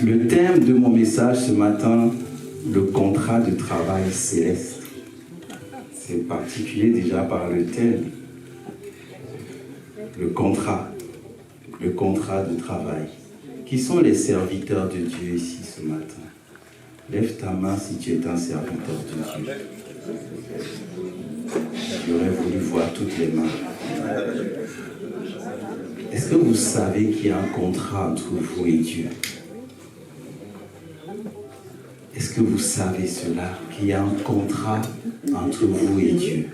Le thème de mon message ce matin, le contrat de travail céleste. C'est particulier déjà par le thème. Le contrat de travail. Qui sont les serviteurs de Dieu ici ce matin? Lève ta main si tu es un serviteur de Dieu. J'aurais voulu voir toutes les mains. Est-ce que vous savez qu'il y a un contrat entre vous et Dieu? Est-ce que vous savez cela, qu'il y a un contrat entre vous et Dieu?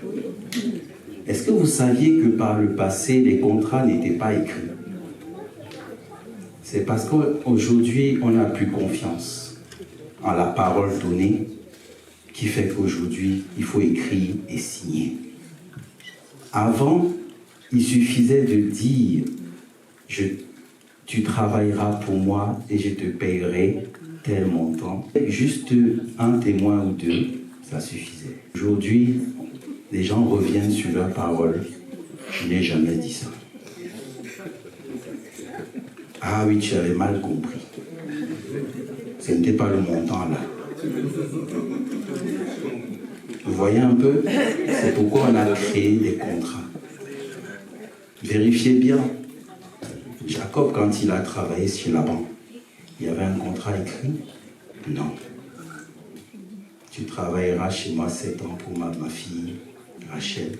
Est-ce que vous saviez que par le passé, les contrats n'étaient pas écrits? C'est parce qu'aujourd'hui, on n'a plus confiance en la parole donnée qui fait qu'aujourd'hui, il faut écrire et signer. Avant, il suffisait de dire « Tu travailleras pour moi et je te payerai tel montant ». Juste un témoin ou deux, ça suffisait. Aujourd'hui, les gens reviennent sur leur parole. Je n'ai jamais dit ça. Ah oui, tu avais mal compris. Ce n'était pas le montant là. Vous voyez un peu? C'est pourquoi on a créé des contrats. Vérifiez bien. Jacob, quand il a travaillé sur Laban, il y avait un contrat écrit? Non. Tu travailleras chez moi 7 ans pour ma fille, Rachel.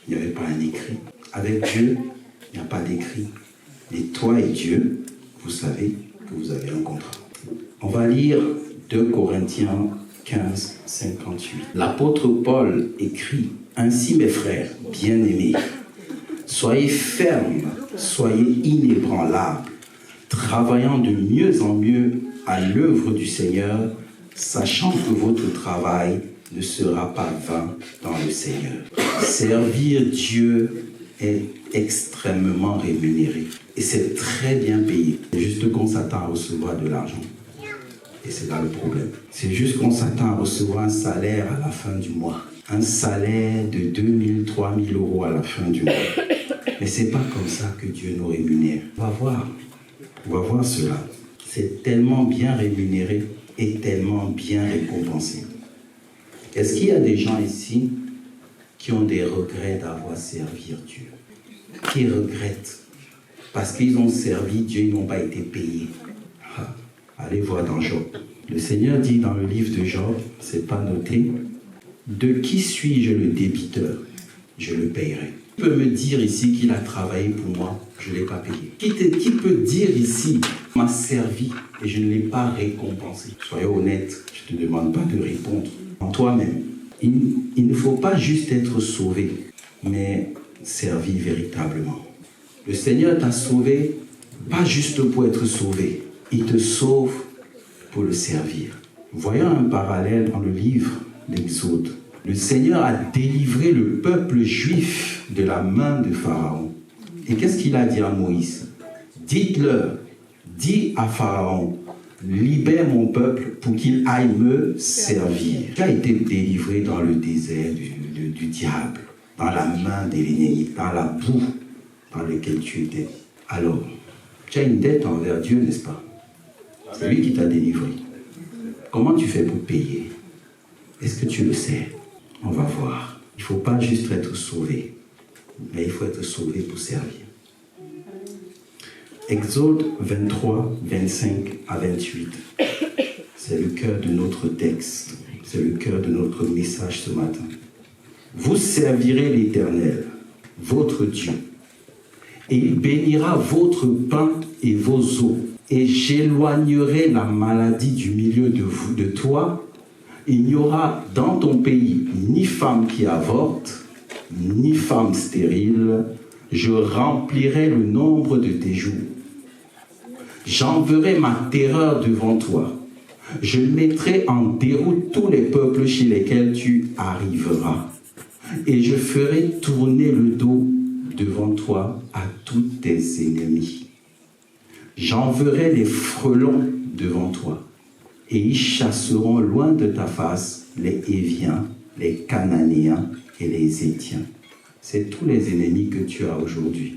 Il n'y avait pas un écrit. Avec Dieu, il n'y a pas d'écrit. Et toi et Dieu, vous savez que vous avez un contrat. On va lire 2 Corinthiens 15, 58. L'apôtre Paul écrit « Ainsi mes frères bien-aimés, soyez fermes, soyez inébranlables, travaillant de mieux en mieux à l'œuvre du Seigneur, sachant que votre travail ne sera pas vain dans le Seigneur. » Servir Dieu est extrêmement rémunéré. Et c'est très bien payé. C'est juste qu'on s'attend à recevoir de l'argent. Et c'est là le problème. C'est juste qu'on s'attend à recevoir un salaire à la fin du mois. Un salaire de 2 000, 3 000 euros à la fin du mois. Mais c'est pas comme ça que Dieu nous rémunère. On va voir cela. C'est tellement bien rémunéré et tellement bien récompensé. Est-ce qu'il y a des gens ici qui ont des regrets d'avoir servi Dieu? Qui regrettent parce qu'ils ont servi Dieu, ils n'ont pas été payés. Allez voir dans Job. Le Seigneur dit dans le livre de Job, c'est pas noté, « De qui suis-je le débiteur? Je le payerai. » Qui peut me dire ici qu'il a travaillé pour moi, je ne l'ai pas payé? Qui peut dire ici, m'a servi et je ne l'ai pas récompensé? Soyez honnête, je ne te demande pas de répondre en toi-même. Il ne faut pas juste être sauvé, mais servi véritablement. Le Seigneur t'a sauvé, pas juste pour être sauvé. Il te sauve pour le servir. Voyons un parallèle dans le livre d'Exode. Le Seigneur a délivré le peuple juif de la main de Pharaon. Et qu'est-ce qu'il a dit à Moïse? Dites-leur, dis à Pharaon, libère mon peuple pour qu'il aille me servir. Tu as été délivré dans le désert du diable, dans la main de l'ennemi, dans la boue dans laquelle tu étais. Alors, tu as une dette envers Dieu, n'est-ce pas? C'est lui qui t'a délivré. Comment tu fais pour payer? Est-ce que tu le sais? On va voir. Il ne faut pas juste être sauvé, mais il faut être sauvé pour servir. Exode 23, 25 à 28. C'est le cœur de notre texte. C'est le cœur de notre message ce matin. Vous servirez l'Éternel, votre Dieu, et il bénira votre pain et vos eaux. Et j'éloignerai la maladie du milieu de toi. Il n'y aura dans ton pays ni femme qui avorte, ni femme stérile. Je remplirai le nombre de tes jours. J'enverrai ma terreur devant toi. Je mettrai en déroute tous les peuples chez lesquels tu arriveras. Et je ferai tourner le dos devant toi à tous tes ennemis. J'enverrai les frelons devant toi, et ils chasseront loin de ta face les Héviens, les Cananéens et les Hétiens. C'est tous les ennemis que tu as aujourd'hui.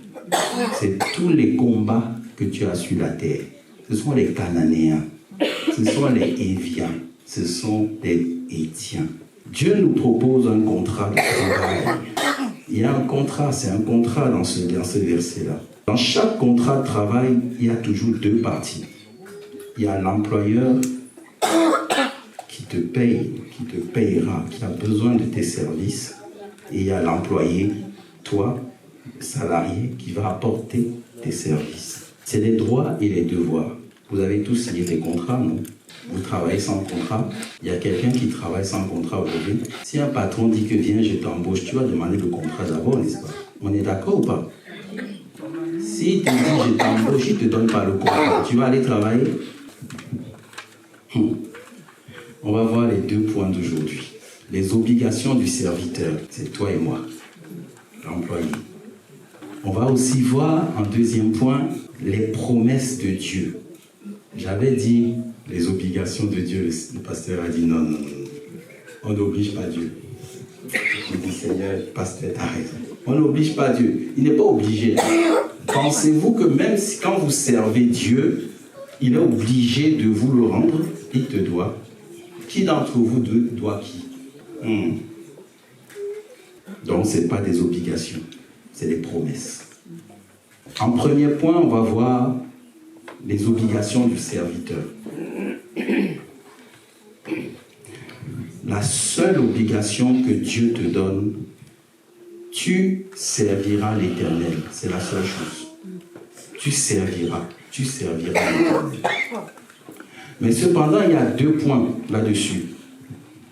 C'est tous les combats que tu as sur la terre. ce sont les Cananéens, ce sont les Éviens, ce sont les Hétiens. Dieu nous propose un contrat de travail. Il y a un contrat, c'est un contrat dans ce verset-là. Dans chaque contrat de travail, il y a toujours deux parties. Il y a l'employeur qui te paye, qui te payera, qui a besoin de tes services. Et il y a l'employé, toi, salarié, qui va apporter tes services. C'est les droits et les devoirs. Vous avez tous signé des contrats, non? Vous travaillez sans contrat. Il y a quelqu'un qui travaille sans contrat aujourd'hui. Si un patron dit que viens, je t'embauche, tu vas demander le contrat d'abord, n'est-ce pas? On est d'accord ou pas? S'il te dit je t'embauche, il ne te donne pas le contrat, tu vas aller travailler? On va voir les deux points d'aujourd'hui. Les obligations du serviteur, c'est toi et moi, l'employé. On va aussi voir, en deuxième point, les promesses de Dieu. J'avais dit les obligations de Dieu, le pasteur a dit non, non, non, on n'oblige pas Dieu. J'ai dit Seigneur, pasteur, t'as raison. On n'oblige pas Dieu, il n'est pas obligé. Pensez-vous que même si, quand vous servez Dieu, il est obligé de vous le rendre? Il te doit. Qui d'entre vous deux doit qui? Donc, ce n'est pas des obligations, c'est des promesses. En premier point, on va voir les obligations du serviteur. La seule obligation que Dieu te donne, tu serviras l'Éternel. C'est la seule chose. Tu serviras l'Éternel. Mais cependant, il y a deux points là-dessus.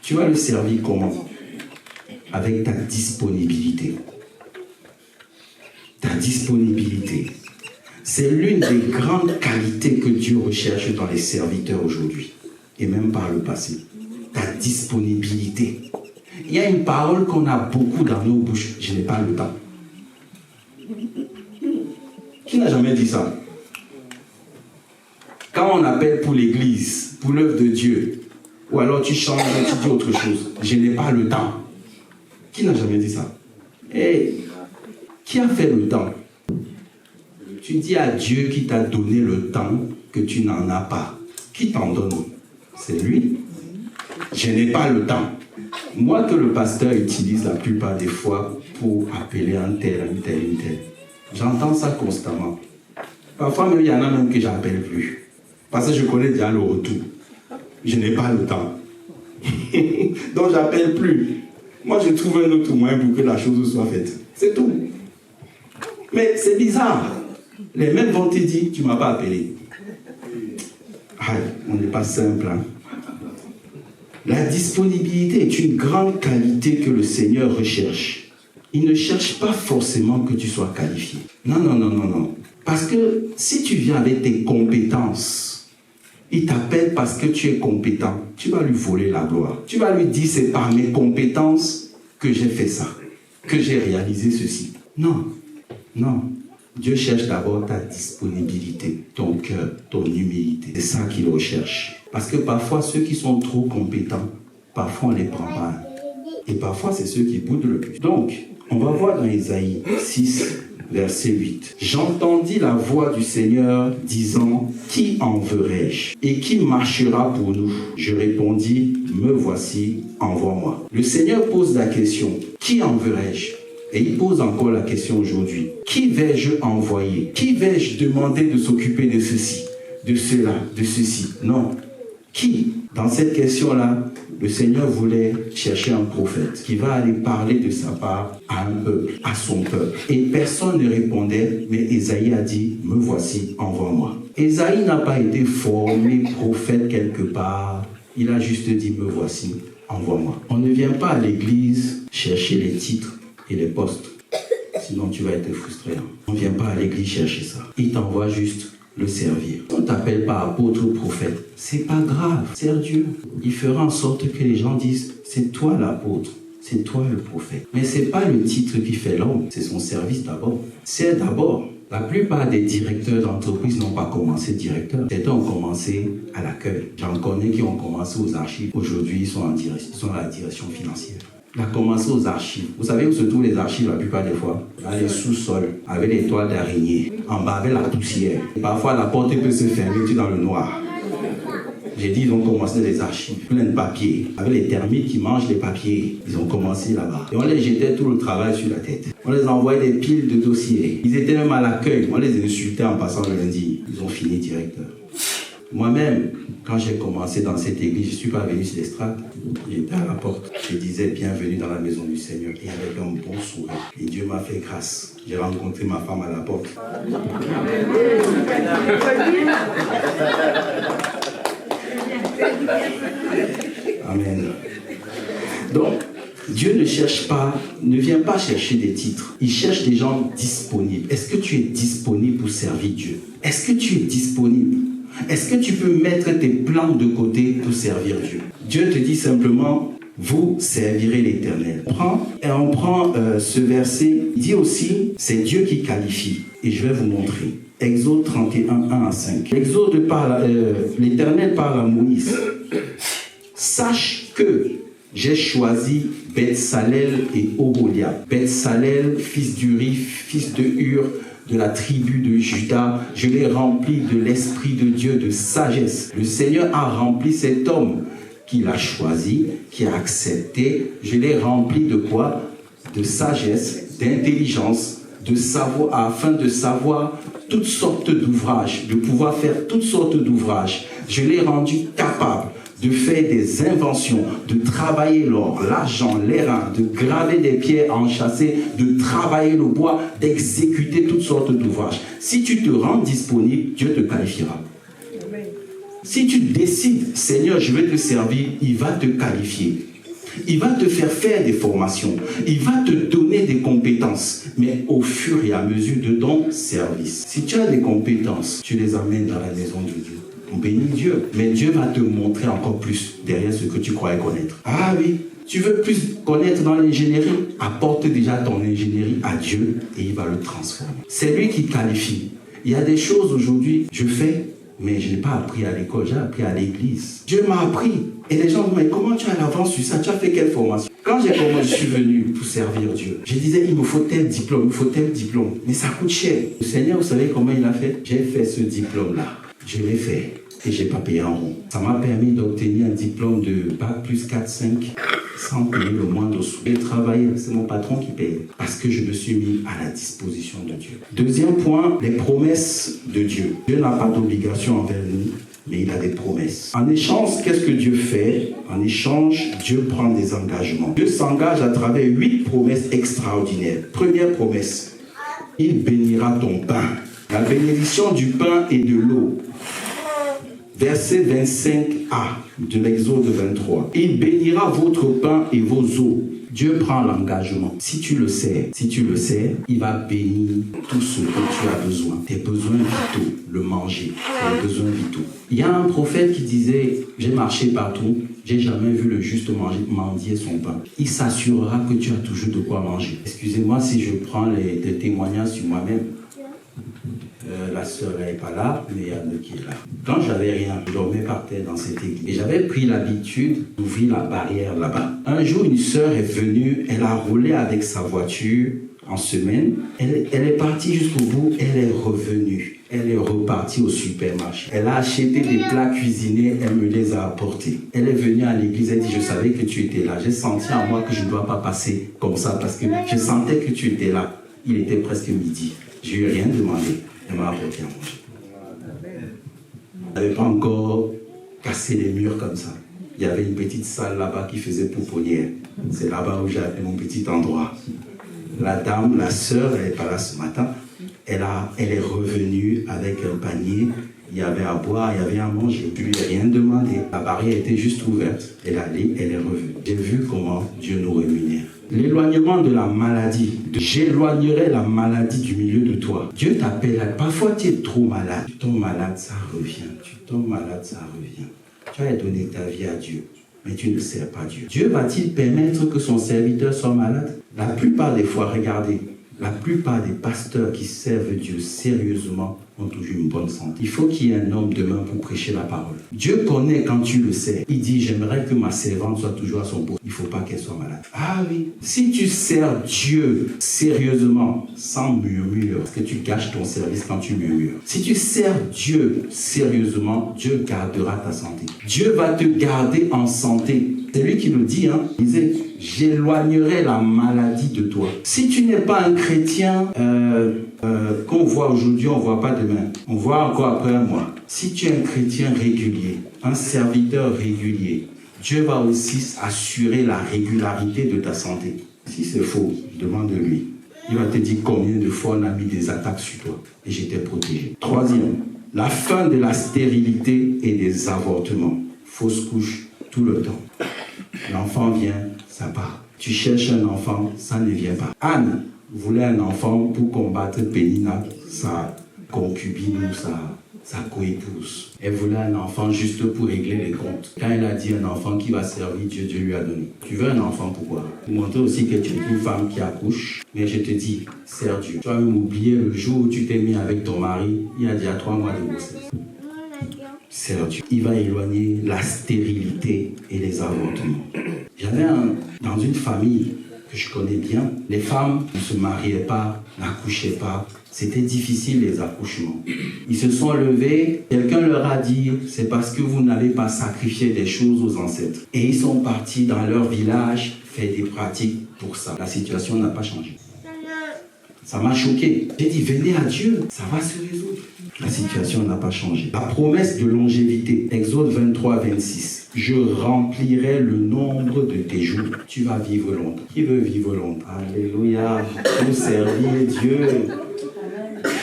Tu vas le servir comment? Avec ta disponibilité. Ta disponibilité. C'est l'une des grandes qualités que Dieu recherche dans les serviteurs aujourd'hui, et même par le passé. Ta disponibilité. Il y a une parole qu'on a beaucoup dans nos bouches. Je n'ai pas le temps. Qui n'a jamais dit ça? Quand on appelle pour l'église, pour l'œuvre de Dieu, ou alors tu changes et tu dis autre chose, je n'ai pas le temps. Qui n'a jamais dit ça? Et qui a fait le temps? Tu dis à Dieu qui t'a donné le temps que tu n'en as pas. Qui t'en donne? C'est lui. Je n'ai pas le temps. Moi que le pasteur utilise la plupart des fois pour appeler un tel, un tel, un tel. J'entends ça constamment. Parfois même il y en a même que j'appelle plus. Parce que je connais déjà le retour. Je n'ai pas le temps. Donc j'appelle plus. Moi je trouve un autre moyen pour que la chose soit faite. C'est tout. Mais c'est bizarre. Les mêmes vont te dire, tu ne m'as pas appelé. Aïe, on n'est pas simple. Hein? La disponibilité est une grande qualité que le Seigneur recherche. Il ne cherche pas forcément que tu sois qualifié. Non, non, non, non, non. Parce que si tu viens avec tes compétences, il t'appelle parce que tu es compétent, tu vas lui voler la gloire. Tu vas lui dire, c'est par mes compétences que j'ai fait ça, que j'ai réalisé ceci. Non, non. Dieu cherche d'abord ta disponibilité, ton cœur, ton humilité. C'est ça qu'il recherche. Parce que parfois, ceux qui sont trop compétents, parfois on ne les prend pas. Et parfois, c'est ceux qui boudent le plus. Donc, on va voir dans Ésaïe 6, verset 8. « J'entendis la voix du Seigneur disant, qui enverrai-je? Et qui marchera pour nous? Je répondis, me voici, envoie-moi. » Le Seigneur pose la question, qui enverrai-je? Et il pose encore la question aujourd'hui. Qui vais-je envoyer? Qui vais-je demander de s'occuper de ceci, de cela, de ceci? Non. Qui? Dans cette question-là, le Seigneur voulait chercher un prophète qui va aller parler de sa part à un peuple, à son peuple. Et personne ne répondait, mais Ésaïe a dit, me voici, envoie-moi. Ésaïe n'a pas été formé prophète quelque part. Il a juste dit, me voici, envoie-moi. On ne vient pas à l'église chercher les titres et les postes. Sinon, tu vas être frustré. On ne vient pas à l'église chercher ça. Il t'envoie juste le servir. On ne t'appelle pas apôtre ou prophète. C'est pas grave. Sers Dieu. Il fera en sorte que les gens disent, c'est toi l'apôtre. C'est toi le prophète. Mais ce n'est pas le titre qui fait l'homme. C'est son service d'abord. C'est d'abord. La plupart des directeurs d'entreprise n'ont pas commencé directeur. Certains ont commencé à l'accueil. J'en connais qui ont commencé aux archives. Aujourd'hui, ils sont à la direction financière. Il a commencé aux archives. Vous savez où se trouvent les archives la plupart des fois? Dans les sous-sols, avec les toiles d'araignée, en bas avec la poussière. Et parfois la porte peut se fermer, tu es dans le noir. J'ai dit, ils ont commencé les archives, plein de papiers, avec les termites qui mangent les papiers. Ils ont commencé là-bas. Et on les jetait tout le travail sur la tête. On les envoyait des piles de dossiers. Ils étaient même à l'accueil. On les insultait en passant le lundi. Ils ont fini directeur. Moi-même, quand j'ai commencé dans cette église, je ne suis pas venu sur l'estrade. J'étais à la porte. Je disais bienvenue dans la maison du Seigneur. Et avec un bon sourire. Et Dieu m'a fait grâce. J'ai rencontré ma femme à la porte. Amen. Donc, Dieu ne vient pas chercher des titres. Il cherche des gens disponibles. Est-ce que tu es disponible pour servir Dieu? Est-ce que tu es disponible? Est-ce que tu peux mettre tes plans de côté pour servir Dieu? Dieu te dit simplement, vous servirez l'Éternel. On prend ce verset, il dit aussi, c'est Dieu qui qualifie. Et je vais vous montrer. Exode 31, 1 à 5. L'Éternel parle à Moïse. Sache que j'ai choisi Beth-Salel et Oholiab. Beth-Salel, fils d'Uri, fils de Hur, de la tribu de Juda, je l'ai rempli de l'Esprit de Dieu, de sagesse. Le Seigneur a rempli cet homme qu'il a choisi, qui a accepté. Je l'ai rempli de quoi? De sagesse, d'intelligence, de savoir, afin de savoir toutes sortes d'ouvrages, de pouvoir faire toutes sortes d'ouvrages. Je l'ai rendu capable de faire des inventions, de travailler l'or, l'argent, l'airain, de graver des pierres à enchâsser, de travailler le bois, d'exécuter toutes sortes d'ouvrages. Si tu te rends disponible, Dieu te qualifiera. Si tu décides, Seigneur, je vais te servir, il va te qualifier. Il va te faire des formations. Il va te donner des compétences. Mais au fur et à mesure de ton service. Si tu as des compétences, tu les amènes dans la maison de Dieu. On bénit Dieu. Mais Dieu va te montrer encore plus derrière ce que tu croyais connaître. Ah oui, tu veux plus connaître dans l'ingénierie? Apporte déjà ton ingénierie à Dieu et il va le transformer. C'est lui qui qualifie. Il y a des choses aujourd'hui, je fais, mais je n'ai pas appris à l'école, j'ai appris à l'église. Dieu m'a appris. Et les gens me disent, mais comment tu as l'avance sur ça? Tu as fait quelle formation? Quand je suis venu pour servir Dieu, je disais, il me faut tel diplôme, il me faut tel diplôme. Mais ça coûte cher. Le Seigneur, vous savez comment il a fait? J'ai fait ce diplôme-là. Je l'ai fait. Et je n'ai pas payé en rond. Ça m'a permis d'obtenir un diplôme de Bac plus 4, 5, sans payer le moindre sou. J'ai travaillé, c'est mon patron qui paye. Parce que je me suis mis à la disposition de Dieu. Deuxième point, les promesses de Dieu. Dieu n'a pas d'obligation envers nous, mais il a des promesses. En échange, qu'est-ce que Dieu fait? En échange, Dieu prend des engagements. Dieu s'engage à travers 8 promesses extraordinaires. Première promesse, il bénira ton pain. La bénédiction du pain et de l'eau. Verset 25a de l'Exode 23. Il bénira votre pain et vos eaux. Dieu prend l'engagement. Si tu le sais, il va bénir tout ce que tu as besoin. Tes besoins vitaux, le manger, tes besoins vitaux. Il y a un prophète qui disait, j'ai marché partout, j'ai jamais vu le juste mendier son pain. Il s'assurera que tu as toujours de quoi manger. Excusez-moi si je prends les témoignages sur moi-même. La sœur n'est pas là, mais il y a une qui est là. Quand j'avais rien, je dormais par terre dans cette église. Et j'avais pris l'habitude d'ouvrir la barrière là-bas. Un jour, une sœur est venue, elle a roulé avec sa voiture en semaine. Elle est partie jusqu'au bout, elle est revenue. Elle est repartie au supermarché. Elle a acheté des plats cuisinés, elle me les a apportés. Elle est venue à l'église, elle dit, je savais que tu étais là. J'ai senti en moi que je ne dois pas passer comme ça parce que je sentais que tu étais là. Il était presque midi. Je lui ai rien demandé. Elle m'a apporté à manger. Elle n'avait pas encore cassé les murs comme ça. Il y avait une petite salle là-bas qui faisait pouponnière. C'est là-bas où j'avais mon petit endroit. La dame, la sœur, elle n'est pas là ce matin. Elle est revenue avec un panier. Il y avait à boire, il y avait à manger. Je ne lui ai rien demandé. La barrière était juste ouverte. Elle est allée, elle est revenue. J'ai vu comment Dieu nous rémunère. L'éloignement de la maladie. J'éloignerai la maladie du milieu de toi. Dieu t'appelle. Parfois, tu es trop malade. Tu tombes malade, ça revient. Tu tombes malade, ça revient. Tu as donné ta vie à Dieu, mais tu ne sers pas Dieu. Dieu va-t-il permettre que son serviteur soit malade? La plupart des fois, regardez, La plupart des pasteurs qui servent Dieu sérieusement ont toujours une bonne santé. Il faut qu'il y ait un homme demain pour prêcher la parole. Dieu connaît quand tu le sais. Il dit, j'aimerais que ma servante soit toujours à son poste. Il ne faut pas qu'elle soit malade. Ah oui. Si tu sers Dieu sérieusement, sans murmure, parce que tu gâches ton service quand tu murmures. Si tu sers Dieu sérieusement, Dieu gardera ta santé. Dieu va te garder en santé. C'est lui qui le dit, hein. Il disait, j'éloignerai la maladie de toi. Si tu n'es pas un chrétien qu'on voit aujourd'hui, on ne voit pas demain. On voit encore après un mois. Si tu es un chrétien régulier, un serviteur régulier, Dieu va aussi assurer la régularité de ta santé. Si c'est faux, demande-lui. Il va te dire combien de fois on a mis des attaques sur toi. Et j'étais protégé. Troisième, la fin de la stérilité et des avortements. Fausse couche tout le temps. L'enfant vient, ça part. Tu cherches un enfant, ça ne vient pas. Anne voulait un enfant pour combattre Pénina, sa concubine ou sa coépouse. Elle voulait un enfant juste pour régler les comptes. Quand elle a dit un enfant qui va servir Dieu, Dieu lui a donné. Tu veux un enfant, pourquoi? Pour montrer aussi que tu es une femme qui accouche. Mais je te dis, sers Dieu. Tu vas même oublier le jour où tu t'es mis avec ton mari, il y a déjà 3 mois de grossesse. Sers Dieu. Il va éloigner la stérilité et les avortements. J'avais dans une famille que je connais bien, les femmes ne se mariaient pas, n'accouchaient pas. C'était difficile les accouchements. Ils se sont levés, quelqu'un leur a dit, c'est parce que vous n'avez pas sacrifié des choses aux ancêtres. Et ils sont partis dans leur village, faire des pratiques pour ça. La situation n'a pas changé. Ça m'a choqué. J'ai dit, venez à Dieu, ça va se résoudre. La situation n'a pas changé. La promesse de longévité, Exode 23, 26. Je remplirai le nombre de tes jours. Tu vas vivre longtemps. Qui veut vivre longtemps? Alléluia. Pour servir Dieu.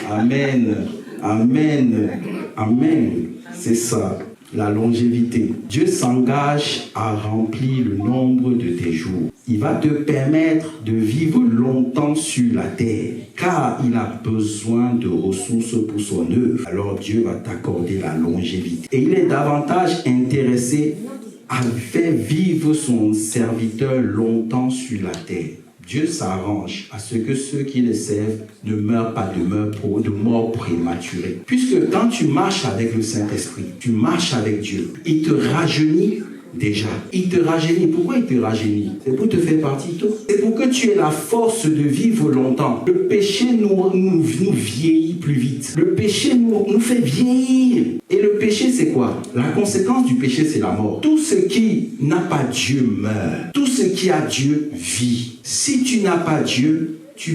Amen. Amen. Amen. C'est ça, la longévité. Dieu s'engage à remplir le nombre de tes jours. Il va te permettre de vivre longtemps sur la terre, car il a besoin de ressources pour son œuvre. Alors Dieu va t'accorder la longévité. Et il est davantage intéressé à faire vivre son serviteur longtemps sur la terre. Dieu s'arrange à ce que ceux qui le servent ne meurent pas de mort prématurée. Puisque quand tu marches avec le Saint-Esprit, tu marches avec Dieu, il te rajeunit déjà. Il te rajeunit. Pourquoi il te rajeunit? C'est pour te faire partie de toi. C'est pour que tu aies la force de vivre longtemps. Le péché nous vieillit plus vite. Le péché nous fait vieillir. Et le péché, c'est quoi? La conséquence du péché, c'est la mort. Tout ce qui n'a pas Dieu meurt. Tout ce qui a Dieu vit. Si tu n'as pas Dieu, c'est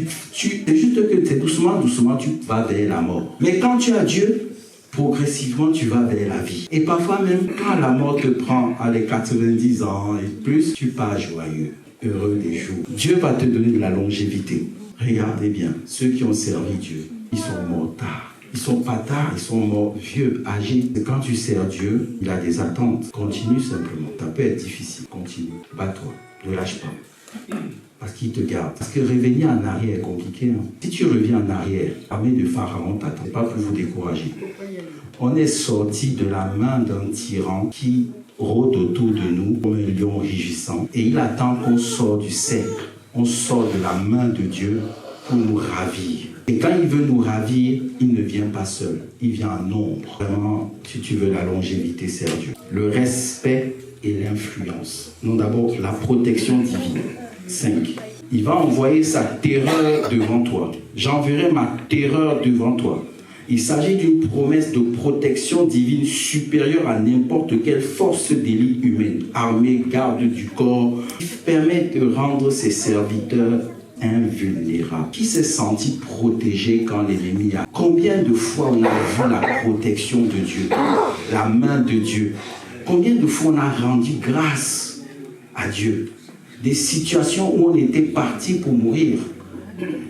juste que c'est doucement, tu vas vers la mort. Mais quand tu as Dieu, progressivement, tu vas vers la vie. Et parfois même, quand la mort te prend à les 90 ans et plus, tu pars joyeux, heureux des jours. Dieu va te donner de la longévité. Regardez bien, ceux qui ont servi Dieu, ils sont morts tard. Ils sont pas tard, ils sont morts vieux, âgés. Et quand tu sers Dieu, il a des attentes. Continue simplement. Ça peut être difficile. Continue. Bats-toi. Ne lâche pas. Parce qu'il te garde. Parce que revenir en arrière est compliqué. Hein. Si tu reviens en arrière, l'armée de Pharaon t'attend. C'est pas pour vous décourager. On est sorti de la main d'un tyran qui rôde autour de nous comme un lion rugissant. Et il attend qu'on sorte du cercle. On sort de la main de Dieu pour nous ravir. Et quand il veut nous ravir, il ne vient pas seul. Il vient en nombre. Vraiment, si tu veux la longévité, c'est Dieu. Le respect et l'influence. Non, d'abord, la protection divine. 5. Il va envoyer sa terreur devant toi. J'enverrai ma terreur devant toi. Il s'agit d'une promesse de protection divine supérieure à n'importe quelle force d'élite humaine, armée, garde du corps, qui permet de rendre ses serviteurs invulnérables. Qui s'est senti protégé quand l'ennemi a... Combien de fois on a vu la protection de Dieu, la main de Dieu? Combien de fois on a rendu grâce à Dieu? Des situations où on était parti pour mourir,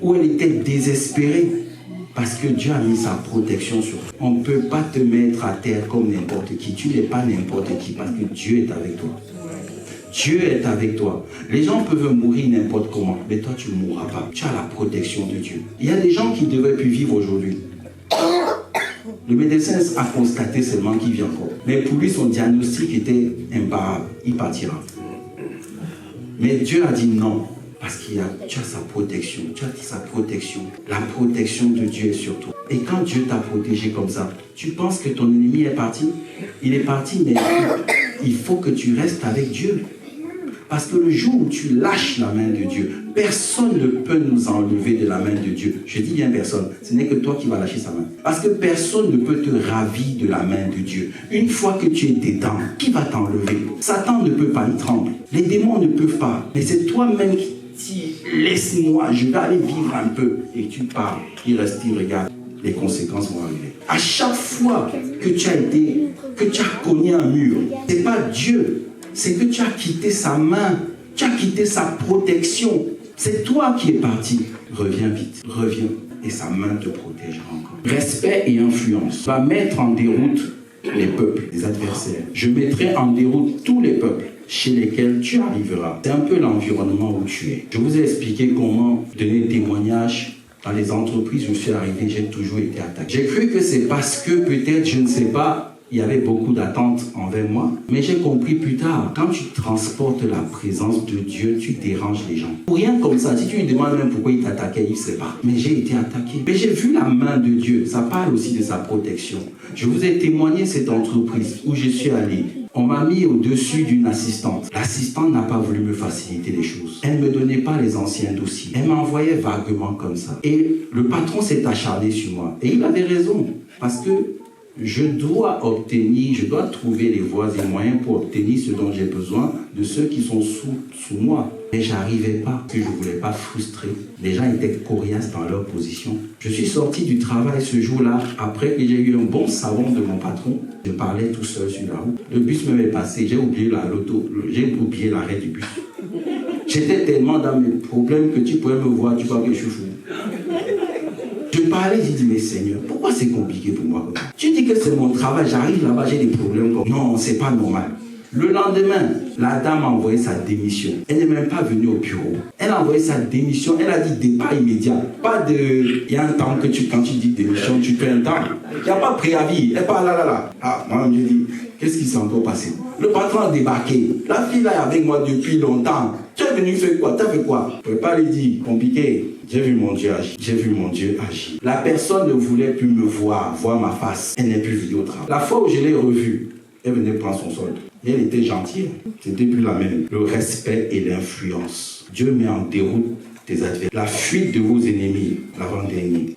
où on était désespéré, parce que Dieu a mis sa protection sur toi. On ne peut pas te mettre à terre comme n'importe qui. Tu n'es pas n'importe qui, parce que Dieu est avec toi. Dieu est avec toi. Les gens peuvent mourir n'importe comment, mais toi tu ne mourras pas. Tu as la protection de Dieu. Il y a des gens qui ne devraient plus vivre aujourd'hui. Le médecin a constaté seulement qu'il vit encore. Mais pour lui, son diagnostic était imparable. Il partira. Mais Dieu a dit non. Parce tu as sa protection. Tu as sa protection. La protection de Dieu est sur toi. Et quand Dieu t'a protégé comme ça, tu penses que ton ennemi est parti? Il est parti, mais il faut que tu restes avec Dieu. Parce que le jour où tu lâches la main de Dieu, personne ne peut nous enlever de la main de Dieu. Je dis bien personne. Ce n'est que toi qui vas lâcher sa main. Parce que personne ne peut te ravir de la main de Dieu. Une fois que tu es dedans, qui va t'enlever? Satan ne peut pas, il tremble. Les démons ne peuvent pas. Mais c'est toi-même qui dis, laisse-moi, je vais aller vivre un peu. Et tu pars, il reste, il regarde. Les conséquences vont arriver. À chaque fois que tu as cogné un mur, ce n'est pas Dieu. C'est que tu as quitté sa main, tu as quitté sa protection. C'est toi qui es parti. Reviens vite, reviens. Et sa main te protégera encore. Respect et influence va mettre en déroute les peuples, les adversaires. Je mettrai en déroute tous les peuples chez lesquels tu arriveras. C'est un peu l'environnement où tu es. Je vous ai expliqué comment donner témoignage. Dans les entreprises où je suis arrivé, j'ai toujours été attaqué. J'ai cru que c'est parce que peut-être, je ne sais pas, il y avait beaucoup d'attentes envers moi. Mais j'ai compris plus tard, quand tu transportes la présence de Dieu, tu déranges les gens. Pour rien comme ça, si tu lui demandes même pourquoi il t'attaquait, il ne sait pas. Mais j'ai été attaqué. Mais j'ai vu la main de Dieu. Ça parle aussi de sa protection. Je vous ai témoigné cette entreprise où je suis allé. On m'a mis au-dessus d'une assistante. L'assistante n'a pas voulu me faciliter les choses. Elle ne me donnait pas les anciens dossiers. Elle m'envoyait vaguement comme ça. Et le patron s'est acharné sur moi. Et il avait raison. Parce que je dois trouver les voies et moyens pour obtenir ce dont j'ai besoin de ceux qui sont sous moi. Mais je n'arrivais pas, parce que je ne voulais pas frustrer. Les gens étaient coriaces dans leur position. Je suis sorti du travail ce jour-là, après que j'ai eu un bon savon de mon patron. Je parlais tout seul sur la route. Le bus m'avait passé, j'ai oublié l'arrêt du bus. J'étais tellement dans mes problèmes que tu pouvais me voir, tu vois que je suis fou. Je parlais, j'ai dit, mais Seigneur, pourquoi c'est compliqué pour moi? Tu dis que c'est mon travail, j'arrive là-bas, j'ai des problèmes. Non, c'est pas normal. Le lendemain, la dame a envoyé sa démission. Elle n'est même pas venue au bureau. Elle a envoyé sa démission. Elle a dit départ immédiat. Pas de... Il y a un temps que quand tu dis démission, tu fais un temps. Il n'y a pas de préavis. Elle part là. Ah, moi, je dis, qu'est-ce qui s'est encore passé? Le patron a débarqué. La fille là est avec moi depuis longtemps. Tu es venu faire quoi? Tu as fait quoi? Je ne peux pas lui dire. Compliqué. J'ai vu mon Dieu agir. J'ai vu mon Dieu agir. La personne ne voulait plus me voir ma face. Elle n'est plus venue au travail. La fois où je l'ai revue, elle venait prendre son solde. Et elle était gentille. C'était plus la même. Le respect et l'influence. Dieu met en déroute tes adversaires. La fuite de vos ennemis, l'avant-dernier.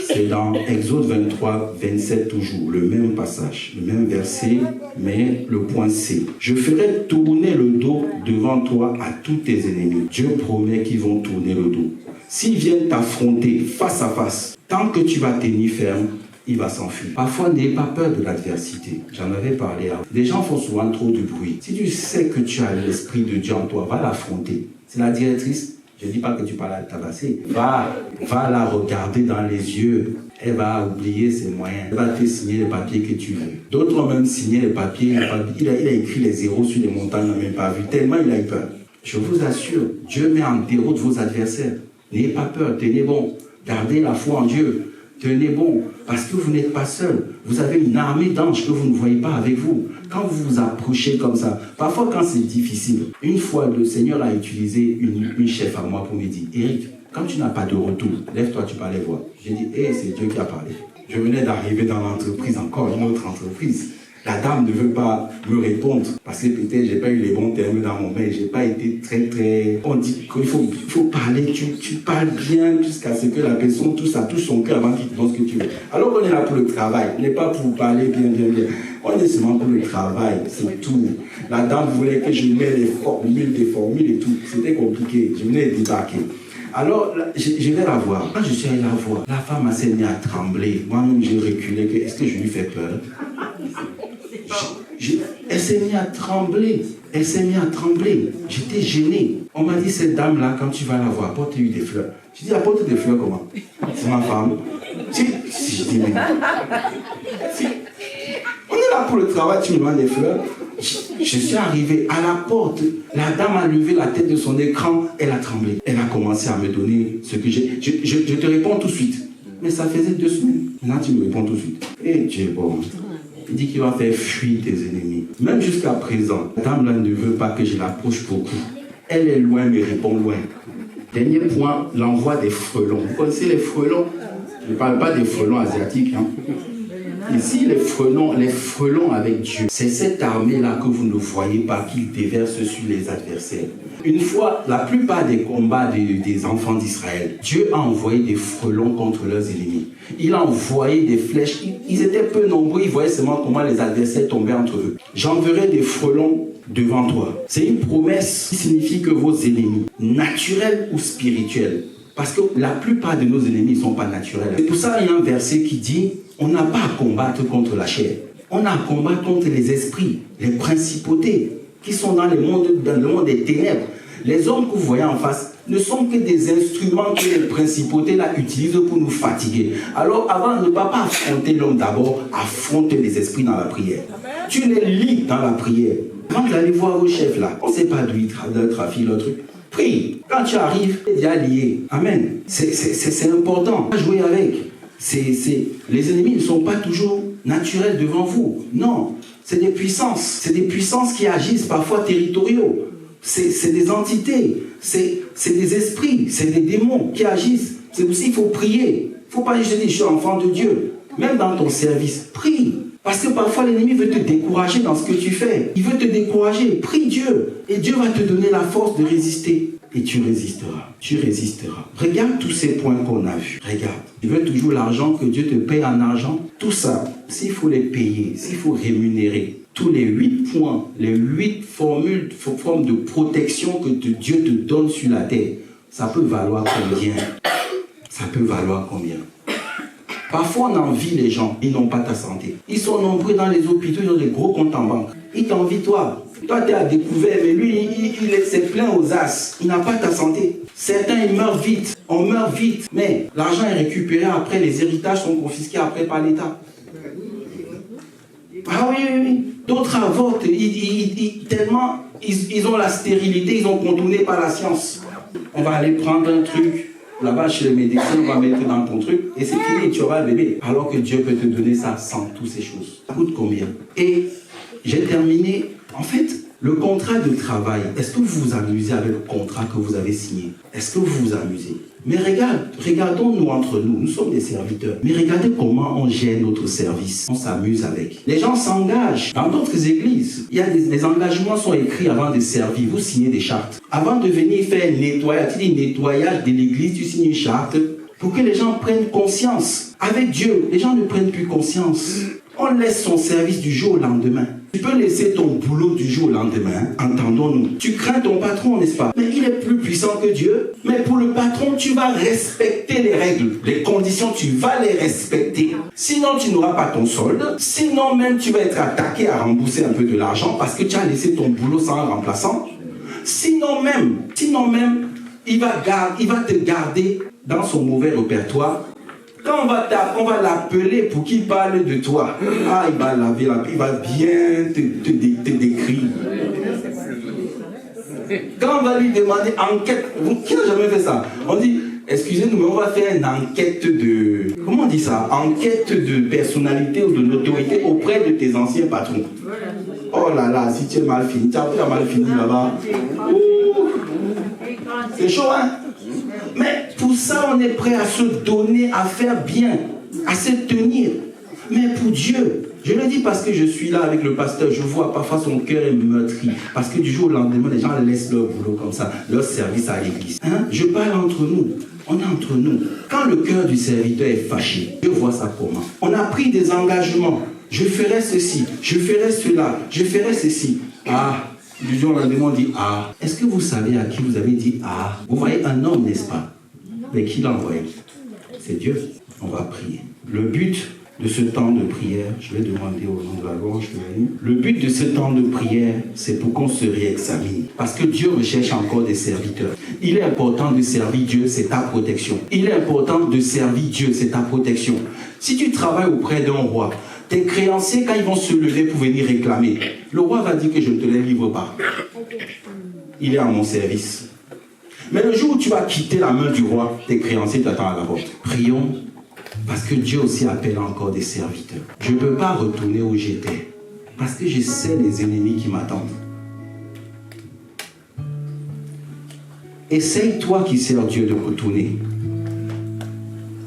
C'est dans Exode 23, 27 toujours. Le même passage, le même verset, mais le point C. Je ferai tourner le dos devant toi à tous tes ennemis. Dieu promet qu'ils vont tourner le dos. S'ils viennent t'affronter face à face, tant que tu vas tenir ferme, il va s'enfuir. Parfois, n'aie pas peur de l'adversité. J'en avais parlé avant. Les gens font souvent trop de bruit. Si tu sais que tu as l'esprit de Dieu en toi, va l'affronter. C'est la directrice. Je ne dis pas que tu parles à tabasser. Va la regarder dans les yeux. Elle va oublier ses moyens. Elle va te signer les papiers que tu veux. D'autres ont même signé les papiers. Il a écrit les zéros sur les montagnes, il n'a même pas vu. Tellement il a eu peur. Je vous assure, Dieu met en déroute vos adversaires. N'ayez pas peur, tenez bon. Gardez la foi en Dieu. Tenez bon, parce que vous n'êtes pas seul. Vous avez une armée d'anges que vous ne voyez pas avec vous. Quand vous vous approchez comme ça, parfois quand c'est difficile, une fois le Seigneur a utilisé une chef à moi pour me dire, Eric, quand tu n'as pas de retour, lève-toi, tu peux aller voir. J'ai dit, c'est Dieu qui a parlé. Je venais d'arriver dans l'entreprise, encore une autre entreprise. La dame ne veut pas me répondre parce que peut-être j'ai pas eu les bons termes dans mon mail, j'ai pas été très... On dit qu'il faut parler, tu parles bien jusqu'à ce que la personne touche son cœur avant qu'il te donne ce que tu veux. Alors qu'on est là pour le travail, on n'est pas pour parler bien. On est seulement pour le travail, c'est tout. La dame voulait que je mette des formules et tout. C'était compliqué, je venais de débarquer. Alors, je vais la voir. Quand je suis allé la voir, la femme s'est mise à trembler. Moi-même, j'ai reculé. Est-ce que je lui fais peur? Elle s'est mise à trembler. J'étais gêné. On m'a dit, cette dame-là, quand tu vas la voir, apporte-lui des fleurs. Je dis, apporte des fleurs comment? C'est ma femme. Si je dis, mais... Si. On est là pour le travail, tu me demandes des fleurs. Je suis arrivé à la porte. La dame a levé la tête de son écran. Elle a tremblé. Elle a commencé à me donner ce que j'ai. Je te réponds tout de suite. Mais ça faisait 2 semaines. Maintenant, tu me réponds tout de suite. Et Dieu est bon. Il dit qu'il va faire fuir tes ennemis. Même jusqu'à présent, la dame là ne veut pas que je l'approche beaucoup. Elle est loin, mais répond loin. Dernier point, l'envoi des frelons. Vous connaissez les frelons? Je ne parle pas des frelons asiatiques. Ici, les frelons avec Dieu, c'est cette armée-là que vous ne voyez pas qui déverse sur les adversaires. Une fois, la plupart des combats des enfants d'Israël, Dieu a envoyé des frelons contre leurs ennemis. Il a envoyé des flèches. Ils étaient peu nombreux, ils voyaient seulement comment les adversaires tombaient entre eux. J'enverrai des frelons devant toi. C'est une promesse qui signifie que vos ennemis, naturels ou spirituels, parce que la plupart de nos ennemis ne sont pas naturels. C'est pour ça qu'il y a un verset qui dit, on n'a pas à combattre contre la chair. On a à combattre contre les esprits, les principautés qui sont dans le monde des ténèbres. Les hommes que vous voyez en face ne sont que des instruments que les principautés là utilisent pour nous fatiguer. Alors avant, ne va pas affronter l'homme d'abord, affronte les esprits dans la prière. Tu les lis dans la prière. Quand vous allez voir vos chefs là, on ne sait pas d'où ils trafiquent leur truc. Prie. Quand tu arrives, tu es déjà lié. Amen. C'est important. Jouer avec. Les ennemis ne sont pas toujours naturels devant vous. Non. C'est des puissances. C'est des puissances qui agissent parfois territoriaux. C'est des entités. C'est des esprits. C'est des démons qui agissent. C'est aussi qu'il faut prier. Il ne faut pas juste dire je suis enfant de Dieu. Même dans ton service, prie. Parce que parfois l'ennemi veut te décourager dans ce que tu fais. Il veut te décourager. Prie Dieu. Et Dieu va te donner la force de résister. Et tu résisteras. Tu résisteras. Regarde tous ces points qu'on a vus. Regarde. Tu veux toujours l'argent, que Dieu te paye en argent. Tout ça, s'il faut les payer, s'il faut rémunérer, tous les 8 points, les 8 formes de protection que Dieu te donne sur la terre, ça peut valoir combien? Ça peut valoir combien? Parfois, on envie les gens, ils n'ont pas ta santé. Ils sont nombreux dans les hôpitaux, ils ont des gros comptes en banque. Ils t'envient toi. Toi, tu es à découvert, mais lui, il s'est plein aux as. Il n'a pas ta santé. Certains, ils meurent vite. On meurt vite. Mais l'argent est récupéré après. Les héritages sont confisqués après par l'État. Ah oui. D'autres avortent. Tellement, ils ont la stérilité, ils ont contourné par la science. On va aller prendre un truc. Là-bas, chez les médecins, on va mettre dans ton truc. Et c'est fini, tu auras un bébé. Alors que Dieu peut te donner ça sans toutes ces choses. Ça coûte combien? Et j'ai terminé. En fait, le contrat de travail, est-ce que vous vous amusez avec le contrat que vous avez signé? Est-ce que vous vous amusez? Mais regardons-nous entre nous, nous sommes des serviteurs. Mais regardez comment on gère notre service. On s'amuse avec. Les gens s'engagent. Dans d'autres églises, il y a des engagements sont écrits avant de servir. Vous signez des chartes. Avant de venir faire nettoyage de l'église, tu signes une charte pour que les gens prennent conscience. Avec Dieu, les gens ne prennent plus conscience. On laisse son service du jour au lendemain. Tu peux laisser ton boulot du jour au lendemain, entendons-nous. Tu crains ton patron, n'est-ce pas? Mais il est plus puissant que Dieu. Mais pour le patron, tu vas respecter les règles. Les conditions, tu vas les respecter. Sinon, tu n'auras pas ton solde. Sinon, même, tu vas être attaqué à rembourser un peu de l'argent parce que tu as laissé ton boulot sans un remplaçant. Sinon même, il va te garder dans son mauvais répertoire. Quand on va l'appeler pour qu'il parle de toi, il va laver il va bien te décrire. Quand on va lui demander enquête, qui n'a jamais fait ça? On dit, excusez-nous, mais on va faire une enquête de... Comment on dit ça? Enquête de personnalité ou de notoriété auprès de tes anciens patrons. Oh là là, si tu es mal fini, tu as mal fini là-bas. C'est chaud, hein? Mais pour ça, on est prêt à se donner, à faire bien, à se tenir. Mais pour Dieu, je le dis parce que je suis là avec le pasteur, je vois parfois son cœur est meurtri. Parce que du jour au lendemain, les gens laissent leur boulot comme ça, leur service à l'église. Je parle entre nous. On est entre nous. Quand le cœur du serviteur est fâché, je vois ça comment? On a pris des engagements. Je ferai ceci, je ferai cela, je ferai ceci. Du jour au lendemain, on dit Est-ce que vous savez à qui vous avez dit Vous voyez un homme, n'est-ce pas? Mais qui l'a envoyé? C'est Dieu. On va prier. Le but de ce temps de prière, je vais demander au nom de la louange, le but de ce temps de prière, c'est pour qu'on se réexamine. Parce que Dieu recherche encore des serviteurs. Il est important de servir Dieu, c'est ta protection. Il est important de servir Dieu, c'est ta protection. Si tu travailles auprès d'un roi, tes créanciers, quand ils vont se lever pour venir réclamer, le roi va dire que je ne te les livre pas. Il est à mon service. Mais le jour où tu vas quitter la main du roi, tes créanciers t'attendent à la porte. Prions, parce que Dieu aussi appelle encore des serviteurs. Je ne peux pas retourner où j'étais, parce que je sais les ennemis qui m'attendent. Essaye, toi qui sers Dieu, de retourner.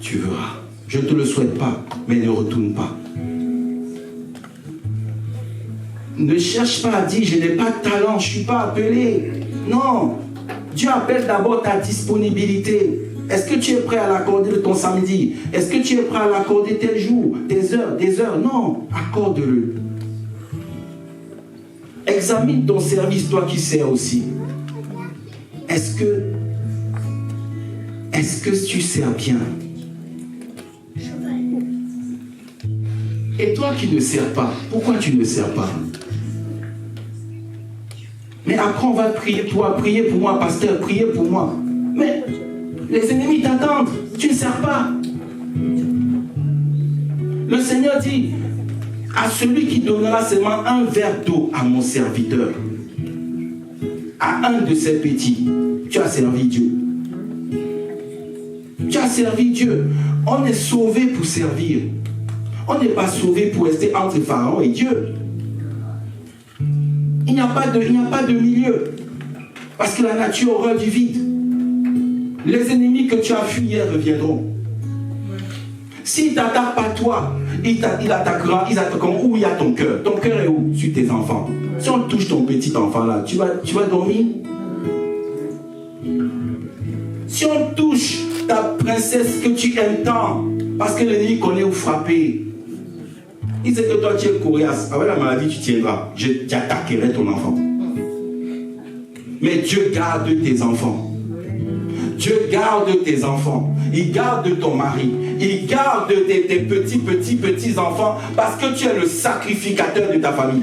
Tu verras. Je ne te le souhaite pas, mais ne retourne pas. Ne cherche pas à dire, je n'ai pas de talent, je ne suis pas appelé. Non. Dieu appelle d'abord ta disponibilité. Est-ce que tu es prêt à l'accorder de ton samedi? Est-ce que tu es prêt à l'accorder tel jour, des heures? Non, accorde-le. Examine ton service, toi qui sers aussi. Est-ce que tu sers bien? Et toi qui ne sers pas, pourquoi tu ne sers pas? Mais après on va prier toi, prier pour moi, pasteur, prier pour moi. Mais les ennemis t'attendent, tu ne sers pas. Le Seigneur dit, à celui qui donnera seulement un verre d'eau à mon serviteur, à un de ses petits, tu as servi Dieu. Tu as servi Dieu. On est sauvé pour servir. On n'est pas sauvé pour rester entre Pharaon et Dieu. Il n'y a pas de milieu. Parce que la nature a horreur du vide. Les ennemis que tu as fui hier reviendront. S'ils ne t'attaquent pas toi, ils attaqueront où il y a ton cœur. Ton cœur est où? Sur tes enfants. Si on touche ton petit enfant là, tu vas dormir? Si on touche ta princesse que tu aimes tant, parce que l'ennemi connaît où frapper, il sait que toi tu es coriace. Avec la maladie tu tiendras. J'attaquerai ton enfant. Mais Dieu garde tes enfants. Dieu garde tes enfants. Il garde ton mari. Il garde tes petits enfants parce que tu es le sacrificateur de ta famille.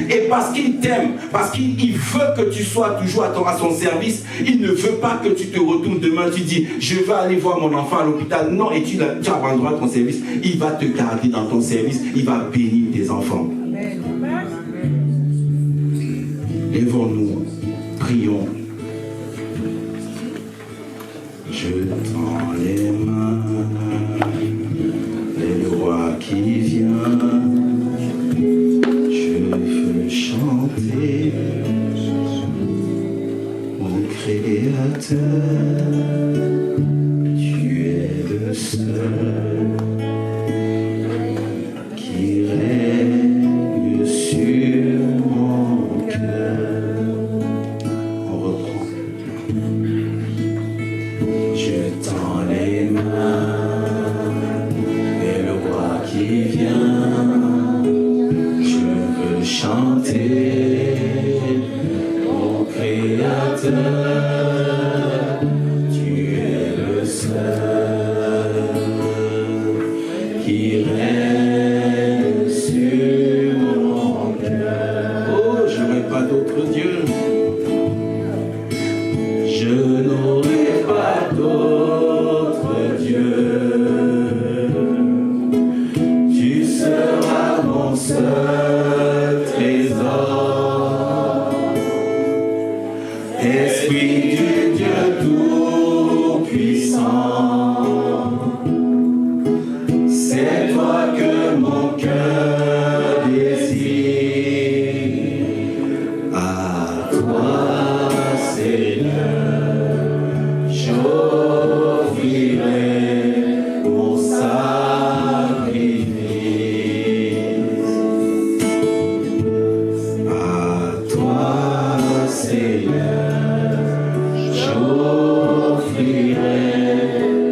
Et parce qu'il t'aime, parce qu'il veut que tu sois toujours à son service, il ne veut pas que tu te retournes demain, tu dis, je vais aller voir mon enfant à l'hôpital. Non, et tu abandonneras ton service. Il va te garder dans ton service, il va bénir tes enfants. Lèvons-nous, prions. Je tends les mains, et le roi qui vient. Chanter mon Créateur, tu es le seul qui règne sur mon cœur. On reprend. Je tends les mains et le roi qui vient. Chanter mon Créateur, tu es le seul qui règne sur mon cœur. Oh, je n'aurai pas d'autre Dieu. Je n'aurai pas d'autre Dieu. Tu seras mon seul. Esprit du Dieu Tout-Puissant, c'est toi que mon cœur désire. À toi, Seigneur, j'offrirai mon sacrifice. À toi, Seigneur,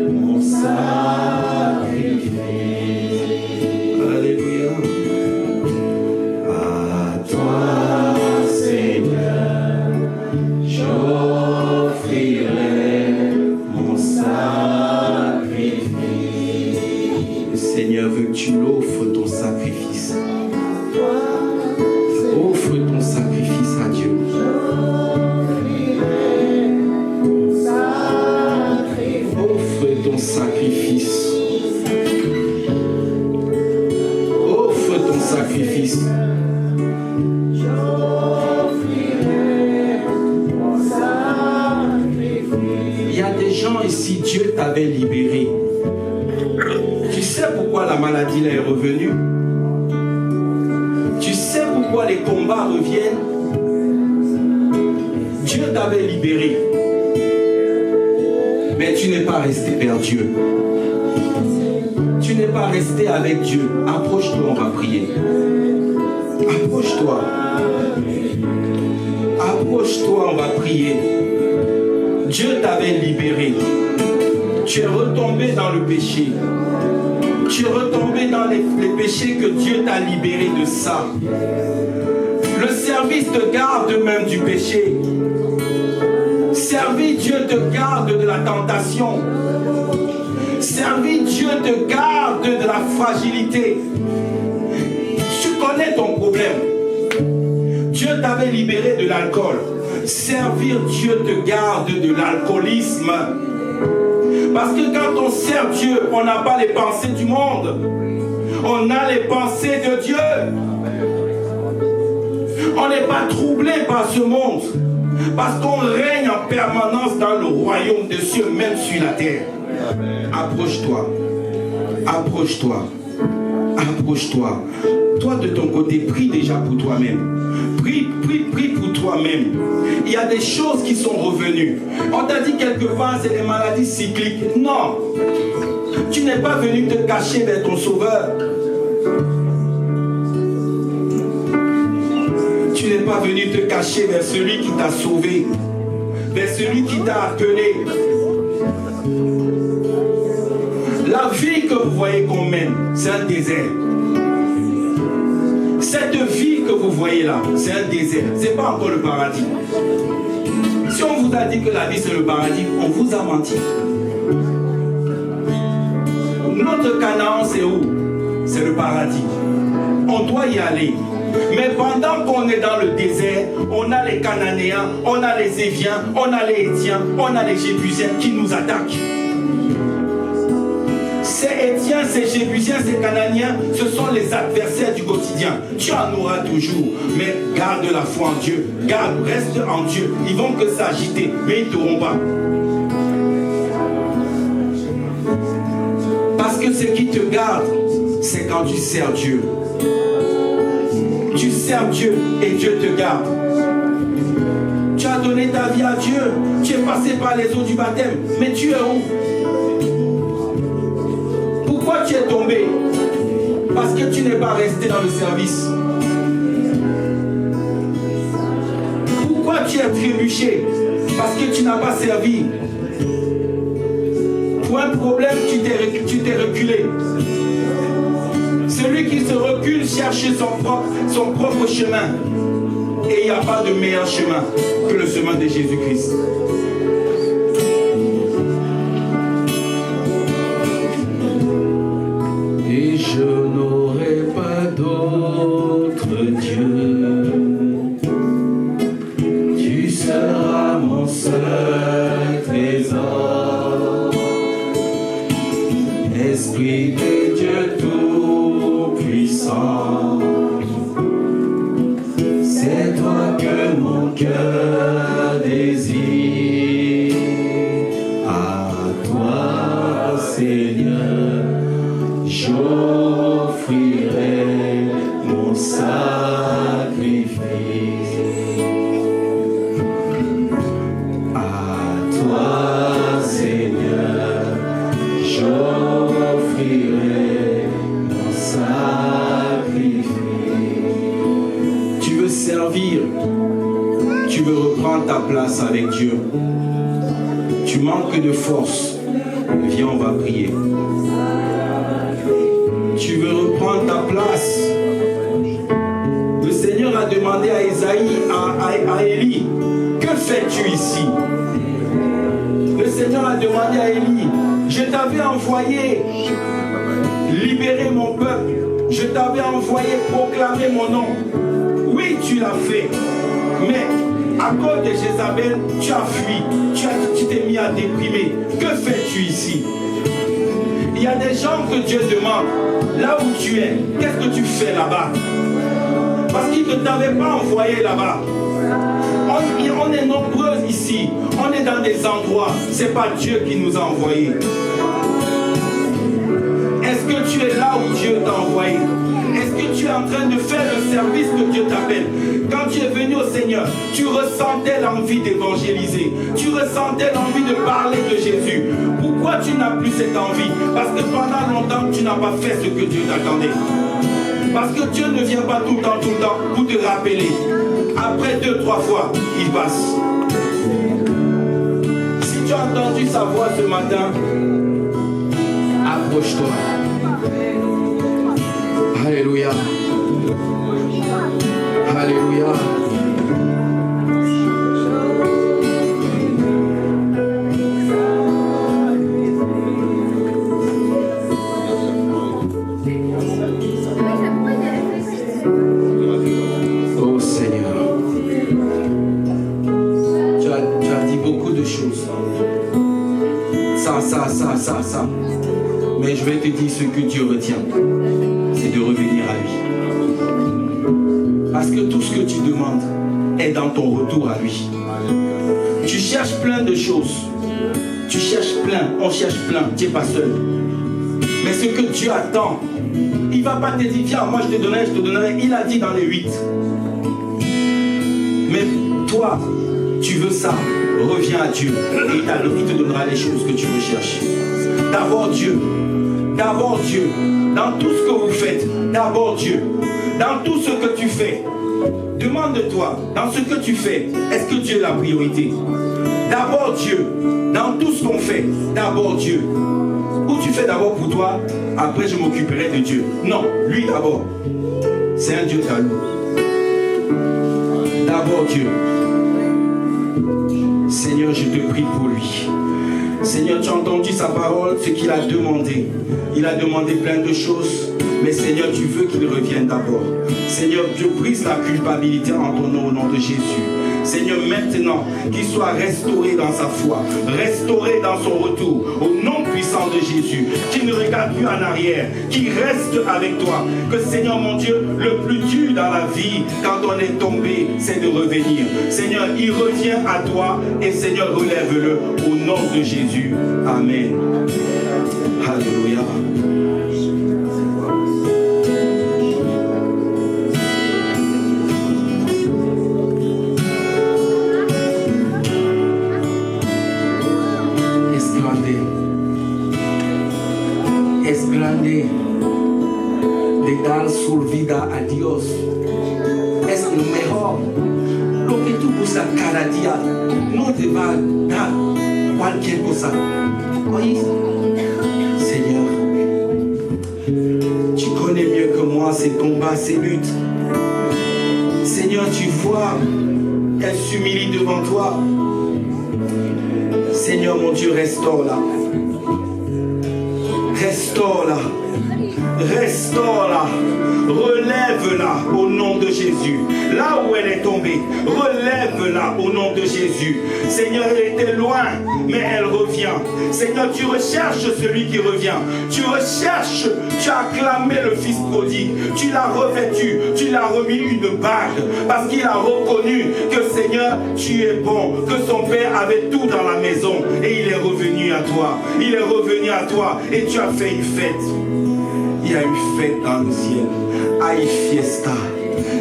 mon sacrifice. Alléluia. À toi, Seigneur, j'offrirai mon sacrifice. Le Seigneur veut que tu l'offres ton sacrifice. Offre ton sacrifice à Dieu. Ton sacrifice. Offre ton sacrifice. Il y a des gens ici, Dieu t'avait libéré. Tu sais pourquoi la maladie là est revenue? Tu sais pourquoi les combats reviennent? Dieu t'avait libéré. mais tu n'es pas resté vers Dieu. Tu n'es pas resté avec Dieu. Approche-toi, on va prier. Approche-toi. Approche-toi, on va prier. Dieu t'avait libéré. Tu es retombé dans le péché. Tu es retombé dans les péchés que Dieu t'a libéré de ça. Le service te garde même du péché. Servir Dieu te garde de la tentation. Servir Dieu te garde de la fragilité. Tu connais ton problème. Dieu t'avait libéré de l'alcool. Servir Dieu te garde de l'alcoolisme. Parce que quand on sert Dieu, on n'a pas les pensées du monde. On a les pensées de Dieu. On n'est pas troublé par ce monde. Parce qu'on règne en permanence dans le royaume des cieux, même sur la terre. Approche-toi. Approche-toi. Approche-toi. Toi de ton côté, prie déjà pour toi-même. Prie pour toi-même. Il y a des choses qui sont revenues. On t'a dit quelque part, c'est des maladies cycliques. Non. Tu n'es pas venu te cacher vers ton sauveur. Tu n'es pas venu te cacher vers celui qui t'a sauvé, vers celui qui t'a appelé. La vie que vous voyez qu'on mène, c'est un désert. Cette vie que vous voyez là, c'est un désert. Ce n'est pas encore le paradis. Si on vous a dit que la vie c'est le paradis, on vous a menti. Notre Canaan, c'est où? C'est le paradis. On doit y aller. Mais pendant qu'on est dans le désert, on a les Cananéens, on a les Éviens, on a les Hétiens, on a les Jébusiens qui nous attaquent. Ces Hétiens, ces Jébusiens, ces Cananéens, ce sont les adversaires du quotidien. Tu en auras toujours, mais garde la foi en Dieu, garde, reste en Dieu. Ils vont que s'agiter, mais ils ne t'auront pas. Parce que ce qui te garde, c'est quand tu sers Dieu. Tu sers Dieu et Dieu te garde. Tu as donné ta vie à Dieu. Tu es passé par les eaux du baptême. Mais tu es où? Pourquoi tu es tombé? Parce que tu n'es pas resté dans le service. Pourquoi tu es trébuché? Parce que tu n'as pas servi. Pour un problème, tu t'es reculé. Celui qui se recule cherche son propre chemin. Et il n'y a pas de meilleur chemin que le chemin de Jésus-Christ. Et je n'aurai pas d'autre Dieu. Tu seras mon seul trésor. Esprit de Dieu tout-puissant, c'est toi que mon cœur désire. À toi, Seigneur, j'offrirai mon sacrifice. À toi, Seigneur, j'offrirai mon sacrifice. Tu veux servir, tu veux reprendre ta place avec Dieu. Tu manques de force, viens, on va prier. Tu veux reprendre ta place. Le Seigneur a demandé à Isaïe, à Élie, que fais-tu ici? Le Seigneur a demandé à Élie, je t'avais envoyé libérer mon peuple. Je t'avais envoyé proclamer mon nom. Oui, tu l'as fait. Mais à cause de Jézabel, tu as fui. Tu t'es mis à déprimer. Que fais-tu ici? Il y a des gens que Dieu demande, là où tu es, qu'est-ce que tu fais là-bas? Parce qu'il ne t'avait pas envoyé là-bas. On est nombreux ici. On est dans des endroits. Ce n'est pas Dieu qui nous a envoyés. Est-ce que tu es là où Dieu t'a envoyé? Est-ce que tu es en train de faire le service que Dieu t'appelle. Quand tu es venu au Seigneur, tu ressentais l'envie d'évangéliser. Tu ressentais l'envie de parler de Jésus. Pourquoi tu n'as plus cette envie? Parce que pendant longtemps, tu n'as pas fait ce que Dieu t'attendait. Parce que Dieu ne vient pas tout le temps pour te rappeler. Après 2-3 fois, il passe. Si tu as entendu sa voix ce matin, approche-toi. Alléluia. Alléluia. Oh Seigneur, tu as dit beaucoup de choses. Ça. Mais je vais te dire ce que Dieu retient. C'est de revenir à lui. Parce que tout ce que tu demandes est dans ton retour à lui. Tu cherches plein de choses. Tu cherches plein, on cherche plein. Tu n'es pas seul. Mais ce que Dieu attend, il ne va pas te dire, viens, moi je te donnerai. Il a dit dans les 8. Mais toi, tu veux ça, reviens à Dieu. Et il te donnera les choses que tu recherches. D'abord Dieu. D'abord Dieu. Dans tout ce que vous faites, d'abord Dieu. Dans tout ce que tu fais, demande-toi, dans ce que tu fais, est-ce que Dieu est la priorité? D'abord Dieu. Dans tout ce qu'on fait, d'abord Dieu. Ou tu fais d'abord pour toi, après je m'occuperai de Dieu. Non, lui d'abord. C'est un Dieu jaloux. D'abord Dieu. Seigneur, je te prie pour lui. Seigneur, tu as entendu sa parole, ce qu'il a demandé. Il a demandé plein de choses. Mais Seigneur, tu veux qu'il revienne d'abord. Seigneur, je brise la culpabilité en ton nom, au nom de Jésus. Seigneur, maintenant, qu'il soit restauré dans sa foi, restauré dans son retour, au nom puissant de Jésus, qu'il ne regarde plus en arrière, qu'il reste avec toi. Que Seigneur mon Dieu, le plus dur dans la vie, quand on est tombé, c'est de revenir. Seigneur, il revient à toi et Seigneur, relève-le au nom de Jésus. Amen. Alléluia. De dar su vida a Dios es lo mejor. Lo que tú buscas cada día no te va a dar cualquier cosa. Oye, Seigneur, tu connais mieux que moi ces combats, ces luttes. Seigneur, tu vois, elle s'humilie devant toi. Seigneur mon Dieu, restaure-la. Restaure-la. Restaure-la, relève-la au nom de Jésus. Là où elle est tombée, relève-la au nom de Jésus. Seigneur, elle était loin, mais elle revient. Seigneur, tu recherches celui qui revient. Tu recherches, tu as acclamé le Fils prodigue. Tu l'as revêtu, tu l'as remis une bague. Parce qu'il a reconnu que Seigneur, tu es bon. Que son Père avait tout dans la maison. Et il est revenu à toi. Il est revenu à toi. Et tu as fait une fête. Il y a une fête dans le ciel. Hay fiesta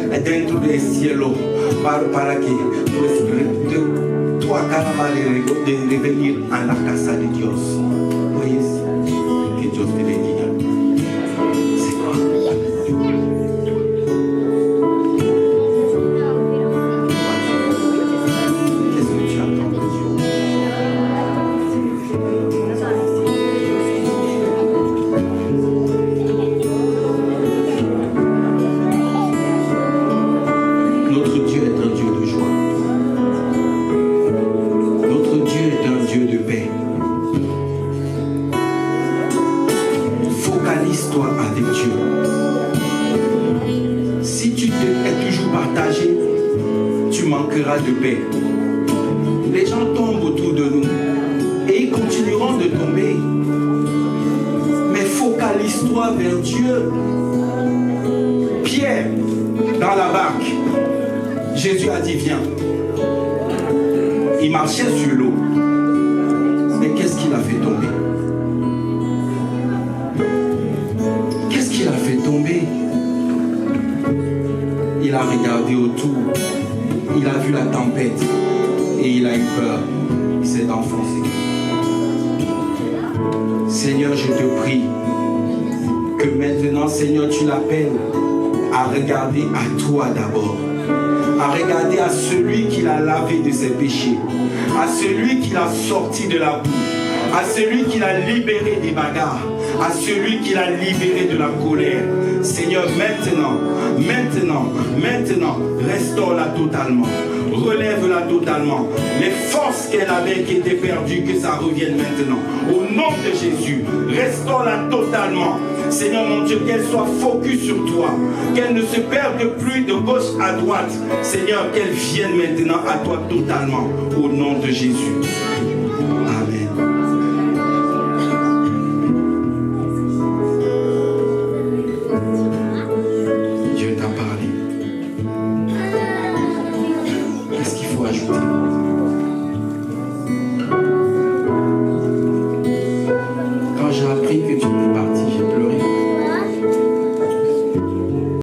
dentro del cielo para que tu acabas de revenir a la casa de Dios. Pues, que Dios te bendiga. C'est quoi? Qu'est-ce que tu attends de Dieu? De paix. Les gens tombent autour de nous et ils continueront de tomber. Mais focalise-toi vers Dieu. Pierre, dans la barque, Jésus a dit viens. Il marchait sur l'eau. Mais qu'est-ce qu'il a fait tomber? Qu'est-ce qu'il a fait tomber? Il a regardé autour. Il a vu la tempête. Et il a eu peur. Il s'est enfoncé. Seigneur, je te prie que maintenant, Seigneur, tu l'appelles à regarder à toi d'abord. À regarder à celui qui l'a lavé de ses péchés. À celui qui l'a sorti de la boue. À celui qui l'a libéré des bagarres. À celui qui l'a libéré de la colère. Seigneur, maintenant, restaure-la totalement. Relève-la totalement. Les forces qu'elle avait qui étaient perdues, que ça revienne maintenant. Au nom de Jésus, restaure-la totalement. Seigneur mon Dieu, qu'elle soit focus sur toi. Qu'elle ne se perde plus de gauche à droite. Seigneur, qu'elle vienne maintenant à toi totalement. Au nom de Jésus.